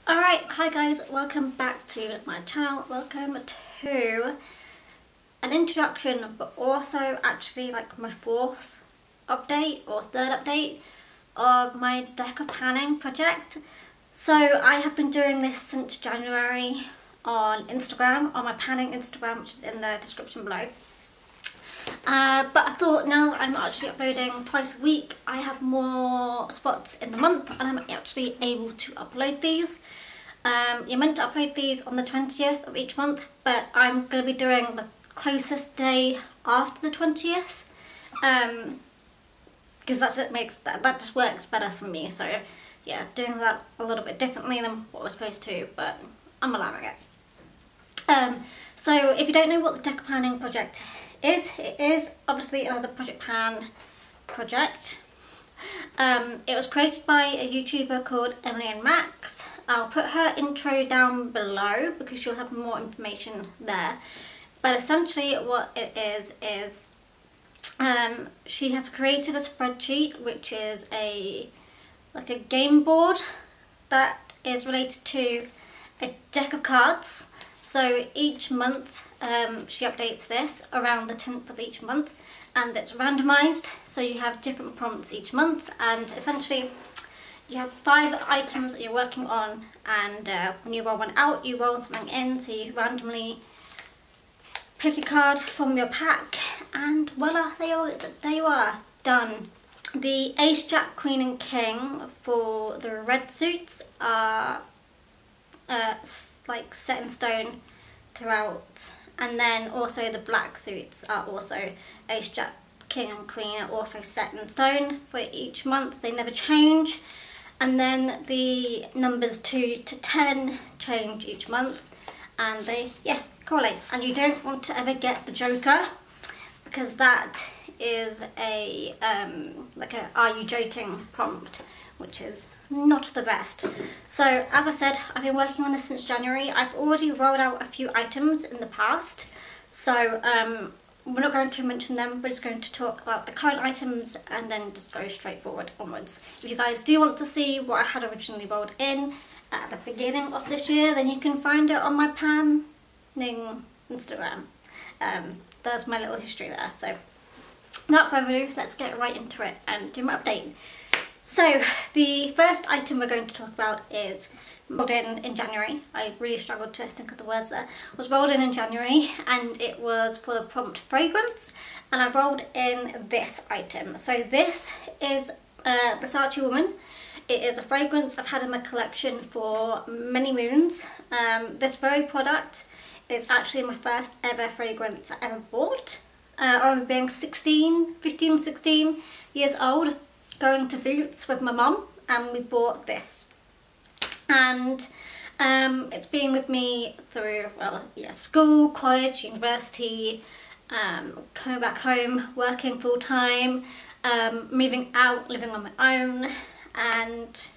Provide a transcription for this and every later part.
Alright, hi guys, welcome back to my channel. Welcome to an introduction, but also actually like my fourth update or third update of my deco panning project. So I have been doing this since January on Instagram, on my panning Instagram, which is in the description below. But I thought now that I'm actually uploading twice a week, I have more spots in the month and I'm actually able to upload these. You're meant to upload these on the 20th of each month, but I'm going to be doing the closest day after the 20th, because that just works better for me. So yeah, doing that a little bit differently than what we're supposed to, but I'm allowing it. So if you don't know what the deco panning project is, it is obviously another project pan project. It was created by a YouTuber called EmilynMax. I'll put her intro down below because you'll have more information there. But essentially what it is she has created a spreadsheet which is like a game board that is related to a deck of cards. So each month she updates this around the 10th of each month, and it's randomized, so you have different prompts each month, and essentially you have 5 items that you're working on, and when you roll one out, you roll something in, so you randomly pick a card from your pack, and voila, there you are, done. The Ace, Jack, Queen and King for the red suits are like set in stone throughout, and then also the black suits are also Ace, Jack, King and Queen are also set in stone for each month. They never change. And then the numbers 2 to 10 change each month, and they correlate. And you don't want to ever get the Joker, because that is a like a "Are you joking?" prompt, which is not the best. So as I said, I've been working on this since January. I've already rolled out a few items in the past, so we're not going to mention them. We're just going to talk about the current items and then just go straight forward onwards. If you guys do want to see what I had originally rolled in at the beginning of this year, then you can find it on my panning Instagram. There's my little history there. So without further ado, let's get right into it and do my update. So the first item we're going to talk about is rolled in January. I really struggled to think of the words there. It was rolled in January, and it was for the prompt fragrance, and I rolled in this item. So this is Versace Woman. It is a fragrance I've had in my collection for many moons. This very product is actually my first ever fragrance I ever bought. I remember being 15, 16 years old, going to Boots with my mum, and we bought this. And it's been with me through, well, yeah, school, college, university, coming back home, working full time, moving out, living on my own, and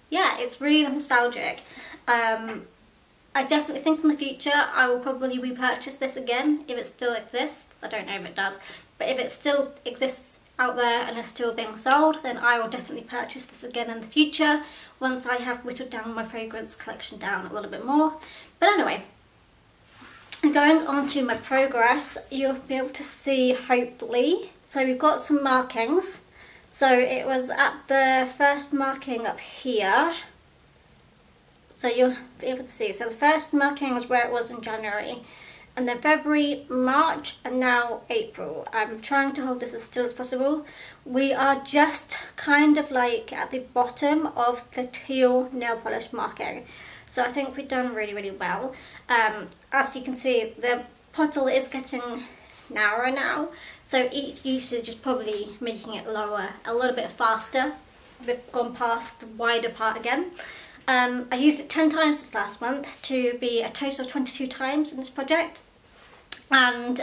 yeah, it's really nostalgic. I definitely think in the future I will probably repurchase this again if it still exists. I don't know if it does, but if it still exists out there and is still being sold, then I will definitely purchase this again in the future once I have whittled down my fragrance collection down a little bit more. But anyway, going on to my progress, you'll be able to see hopefully. So we've got some markings. So it was at the first marking up here. So you'll be able to see. So the first marking was where it was in January, and then February, March, and now April. I'm trying to hold this as still as possible. We are just kind of like at the bottom of the teal nail polish marking. So I think we've done really, really well. As you can see, the bottle is getting narrower now. So each usage is probably making it lower a little bit faster. We've gone past the wider part again. I used it 10 times this last month to be a total of 22 times in this project. And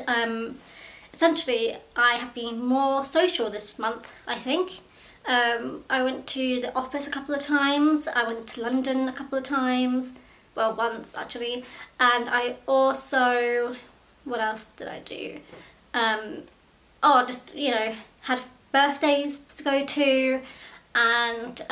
essentially I have been more social this month, I think. I went to the office a couple of times, I went to London a couple of times, well, once actually, and I also, what else did I do? Just, you know, had birthdays to go to, and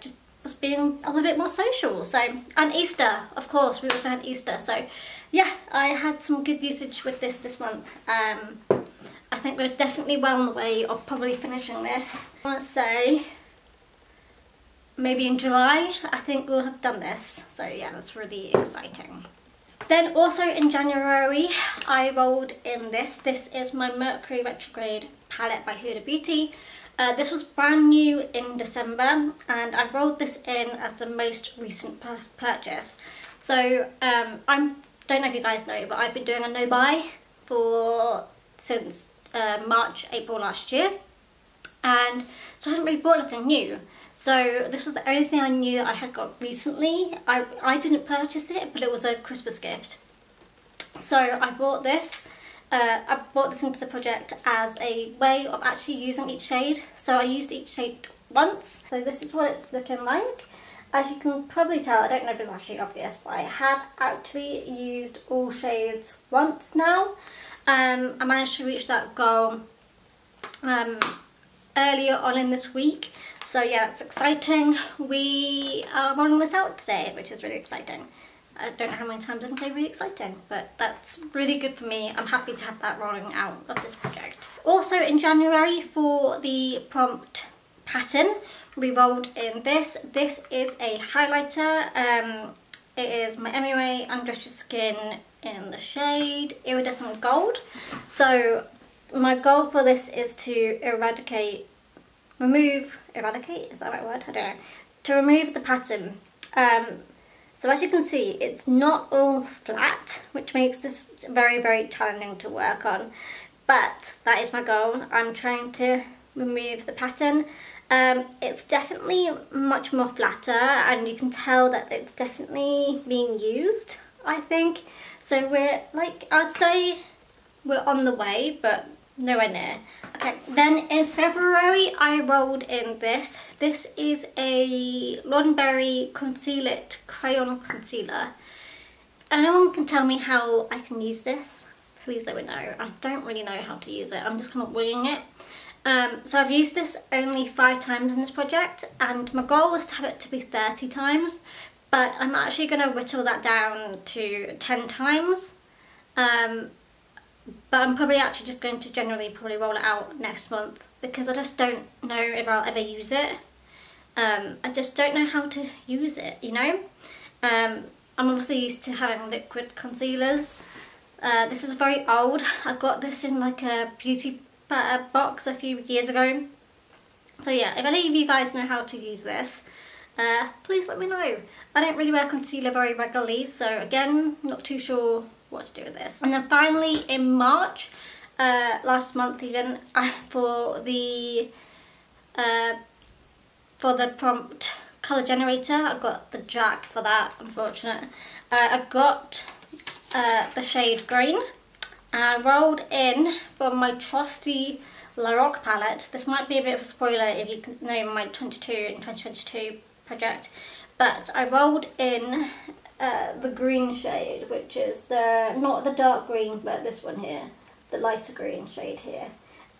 just was being a little bit more social. So, and Easter, of course, we also had Easter. So yeah, I had some good usage with this month. I think we're definitely well on the way of probably finishing this. I want to say maybe in July, I think we'll have done this. So yeah, that's really exciting. Then also in January, I rolled in this. This is my Mercury Retrograde palette by Huda Beauty. This was brand new in December, and I rolled this in as the most recent purchase. So don't know if you guys know, but I've been doing a no-buy since March, April last year, and so I hadn't really bought anything new. So this was the only thing I knew that I had got recently. I didn't purchase it, but it was a Christmas gift. So I bought this. I brought this into the project as a way of actually using each shade. So I used each shade once. So this is what it's looking like. As you can probably tell, I don't know if it's actually obvious, but I have actually used all shades once now. I managed to reach that goal earlier on in this week. So yeah, that's exciting. We are rolling this out today, which is really exciting. I don't know how many times I can say really exciting, but that's really good for me. I'm happy to have that rolling out of this project. Also in January, for the prompt pattern, we rolled in this. This is a highlighter. It is my EmilynMax Undress Your Skin in the shade Iridescent Gold. So my goal for this is to eradicate, is that the right word? I don't know. To remove the pattern. So as you can see, it's not all flat, which makes this very, very challenging to work on. But that is my goal. I'm trying to remove the pattern. It's definitely much more flatter, and you can tell that it's definitely being used, I think. So we're like, I'd say we're on the way, but nowhere near. Okay, then in February I rolled in this. This is a Londonberry Conceal It Crayon Concealer. Anyone can tell me how I can use this? Please let me know. I don't really know how to use it. I'm just kind of winging it. So I've used this only 5 times in this project, and my goal was to have it to be 30 times, but I'm actually going to whittle that down to 10 times. But I'm probably actually just going to generally probably roll it out next month, because I just don't know if I'll ever use it. I just don't know how to use it, you know? I'm obviously used to having liquid concealers. This is very old. I got this in like a beauty box a few years ago. So yeah, if any of you guys know how to use this, please let me know. I don't really wear concealer very regularly, so again, not too sure what to do with this. And then finally in March, last month even, for the prompt colour generator, I got the Jack for that, unfortunate. I got the shade Green, and I rolled in from my trusty La Roque palette. This might be a bit of a spoiler if you know my 2022 project, but I rolled in the green shade, which is not the dark green, but this one here, the lighter green shade here,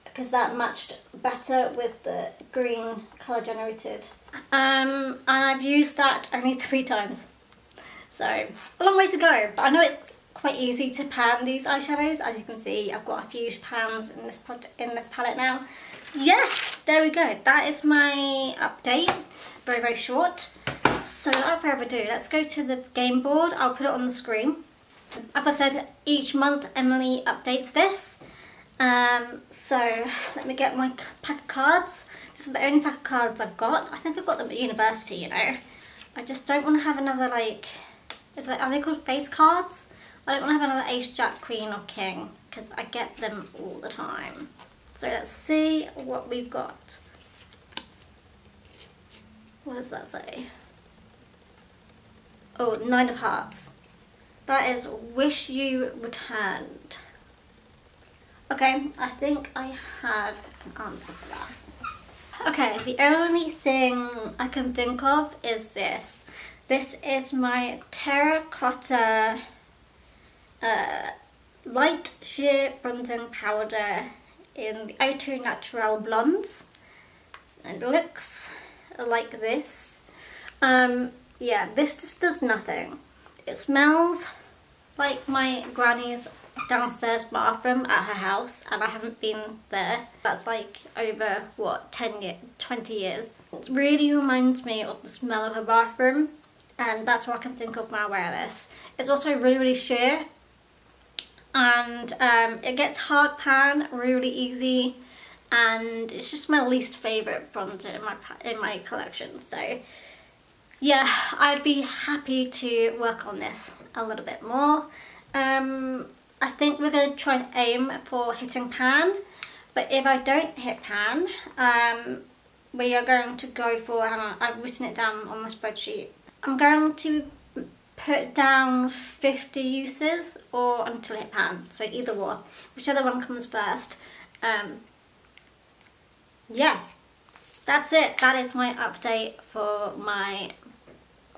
because that matched better with the green colour generated. And I've used that only 3 times, so a long way to go, but I know it's quite easy to pan these eyeshadows. As you can see, I've got a few pans in this palette now. Yeah, there we go. That is my update. Very, very short. So without further ado, let's go to the game board. I'll put it on the screen. As I said, each month Emily updates this. So let me get my pack of cards. This is the only pack of cards I've got. I think I've got them at university, you know. I just don't want to have another, like, are they called face cards? I don't want to have another Ace, Jack, Queen or King, because I get them all the time. So let's see what we've got. What does that say? Oh, 9 of Hearts. That is Wish You Returned. Okay, I think I have an answer for that. Okay, the only thing I can think of is this. This is my terracotta light sheer bronzing powder in the O2 Natural Blondes, and it looks like this. Yeah, this just does nothing. It smells like my granny's downstairs bathroom at her house, and I haven't been there. That's like over, what, 20 years. It really reminds me of the smell of her bathroom, and that's what I can think of when I wear this. It's also really, really sheer, and it gets hard pan really easy, and it's just my least favourite bronzer in my collection. So yeah, I'd be happy to work on this a little bit more. I think we're going to try and aim for hitting pan, but if I don't hit pan, we are going to go for, hang on, I've written it down on my spreadsheet. I'm going to put down 50 uses or until hit pan, so either or, whichever one comes first. Yeah, that's it. That is my update for my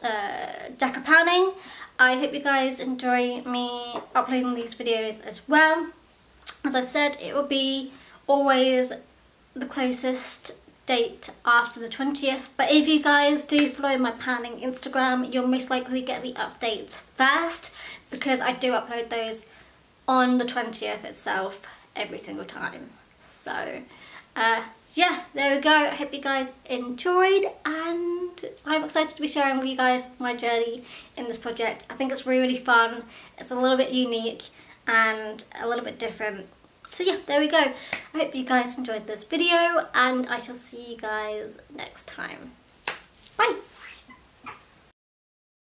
deco panning. I hope you guys enjoy me uploading these videos as well. As I said, it will be always the closest date after the 20th, but if you guys do follow my panning Instagram, you'll most likely get the updates first, because I do upload those on the 20th itself every single time. So yeah, there we go. I hope you guys enjoyed, and I'm excited to be sharing with you guys my journey in this project. I think it's really fun. It's a little bit unique and a little bit different. So yeah, there we go. I hope you guys enjoyed this video, and I shall see you guys next time.